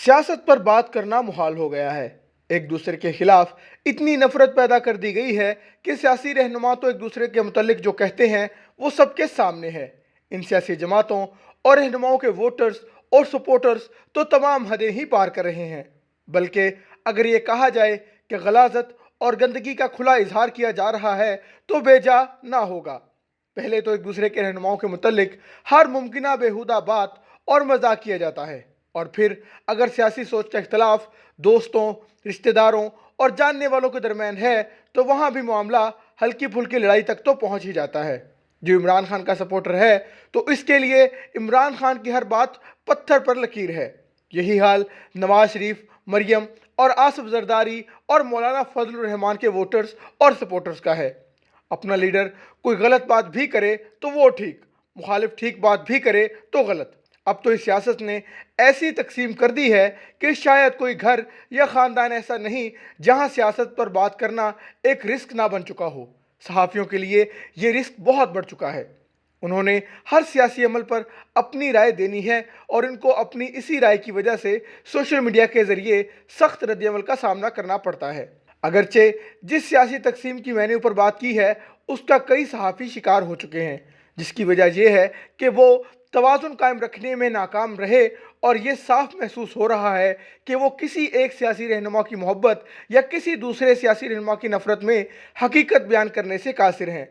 سیاست پر بات کرنا محال ہو گیا ہے۔ ایک دوسرے کے خلاف اتنی نفرت پیدا کر دی گئی ہے کہ سیاسی رہنما تو ایک دوسرے کے متعلق جو کہتے ہیں وہ سب کے سامنے ہے۔ ان سیاسی جماعتوں اور رہنماؤں کے ووٹرز اور سپورٹرز تو تمام حدیں ہی پار کر رہے ہیں۔ بلکہ اگر یہ کہا جائے کہ غلاظت اور گندگی کا کھلا اظہار کیا جا رہا ہے تو بے جا نہ ہوگا۔ پہلے تو ایک دوسرے کے رہنماؤں کے متعلق ہر ممکنہ بیہودہ بات اور مذاق کیا جاتا ہے، اور پھر اگر سیاسی سوچ کا اختلاف دوستوں، رشتہ داروں اور جاننے والوں کے درمیان ہے تو وہاں بھی معاملہ ہلکی پھلکی لڑائی تک تو پہنچ ہی جاتا ہے۔ جو عمران خان کا سپورٹر ہے تو اس کے لیے عمران خان کی ہر بات پتھر پر لکیر ہے۔ یہی حال نواز شریف، مریم اور آصف زرداری اور مولانا فضل الرحمان کے ووٹرز اور سپورٹرز کا ہے۔ اپنا لیڈر کوئی غلط بات بھی کرے تو وہ ٹھیک، مخالف ٹھیک بات بھی کرے تو غلط۔ اب تو اس سیاست نے ایسی تقسیم کر دی ہے کہ شاید کوئی گھر یا خاندان ایسا نہیں جہاں سیاست پر بات کرنا ایک رسک نہ بن چکا ہو۔ صحافیوں کے لیے یہ رسک بہت بڑھ چکا ہے۔ انہوں نے ہر سیاسی عمل پر اپنی رائے دینی ہے اور ان کو اپنی اسی رائے کی وجہ سے سوشل میڈیا کے ذریعے سخت رد عمل کا سامنا کرنا پڑتا ہے۔ اگرچہ جس سیاسی تقسیم کی میں نے اوپر بات کی ہے اس کا کئی صحافی شکار ہو چکے ہیں، جس کی وجہ یہ ہے کہ وہ توازن قائم رکھنے میں ناکام رہے اور یہ صاف محسوس ہو رہا ہے کہ وہ کسی ایک سیاسی رہنما کی محبت یا کسی دوسرے سیاسی رہنما کی نفرت میں حقیقت بیان کرنے سے قاصر ہیں۔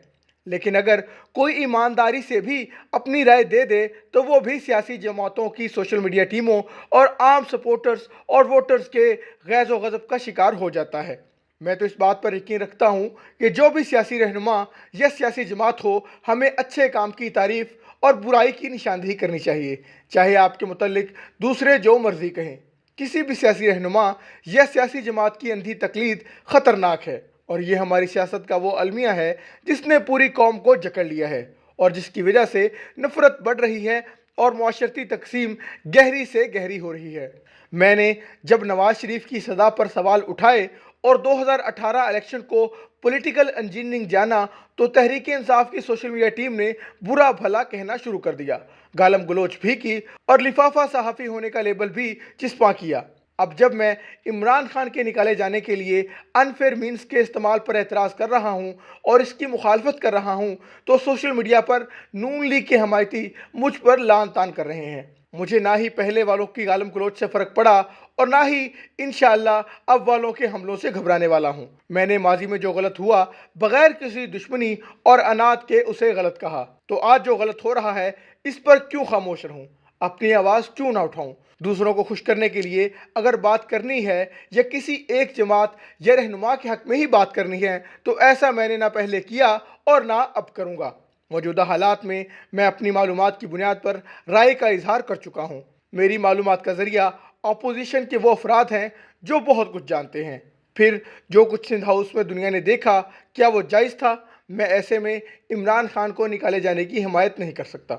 لیکن اگر کوئی ایمانداری سے بھی اپنی رائے دے دے تو وہ بھی سیاسی جماعتوں کی سوشل میڈیا ٹیموں اور عام سپورٹرز اور ووٹرز کے غیظ و غضب کا شکار ہو جاتا ہے۔ میں تو اس بات پر یقین رکھتا ہوں کہ جو بھی سیاسی رہنما یا سیاسی جماعت ہو، ہمیں اچھے کام کی تعریف اور برائی کی نشاندہی کرنی چاہیے، چاہے آپ کے متعلق دوسرے جو مرضی کہیں۔ کسی بھی سیاسی رہنما یا سیاسی جماعت کی اندھی تقلید خطرناک ہے، اور یہ ہماری سیاست کا وہ المیہ ہے جس نے پوری قوم کو جکڑ لیا ہے اور جس کی وجہ سے نفرت بڑھ رہی ہے اور معاشرتی تقسیم گہری سے گہری ہو رہی ہے۔ میں نے جب نواز شریف کی سزا پر سوال اٹھائے اور 2018 الیکشن کو پولیٹیکل انجینئرنگ جانا تو تحریک انصاف کی سوشل میڈیا ٹیم نے برا بھلا کہنا شروع کر دیا، گالم گلوچ بھی کی اور لفافہ صحافی ہونے کا لیبل بھی چسپاں کیا۔ اب جب میں عمران خان کے نکالے جانے کے لیے انفیئر مینز کے استعمال پر اعتراض کر رہا ہوں اور اس کی مخالفت کر رہا ہوں تو سوشل میڈیا پر نون لیگ کے حمایتی مجھ پر لعن طعن کر رہے ہیں۔ مجھے نہ ہی پہلے والوں کی گالم گلوچ سے فرق پڑا اور نہ ہی انشاءاللہ اب والوں کے حملوں سے گھبرانے والا ہوں۔ میں نے ماضی میں جو غلط ہوا بغیر کسی دشمنی اور عناد کے اسے غلط کہا، تو آج جو غلط ہو رہا ہے اس پر کیوں خاموش رہوں، اپنی آواز کیوں نہ اٹھاؤں؟ دوسروں کو خوش کرنے کے لیے اگر بات کرنی ہے یا کسی ایک جماعت یا رہنما کے حق میں ہی بات کرنی ہے تو ایسا میں نے نہ پہلے کیا اور نہ اب کروں گا۔ موجودہ حالات میں اپنی معلومات کی بنیاد پر رائے کا اظہار کر چکا ہوں۔ میری معلومات کا ذریعہ اپوزیشن کے وہ افراد ہیں جو بہت کچھ جانتے ہیں۔ پھر جو کچھ سندھ ہاؤس میں دنیا نے دیکھا، کیا وہ جائز تھا؟ میں ایسے میں عمران خان کو نکالے جانے کی حمایت نہیں کر سکتا۔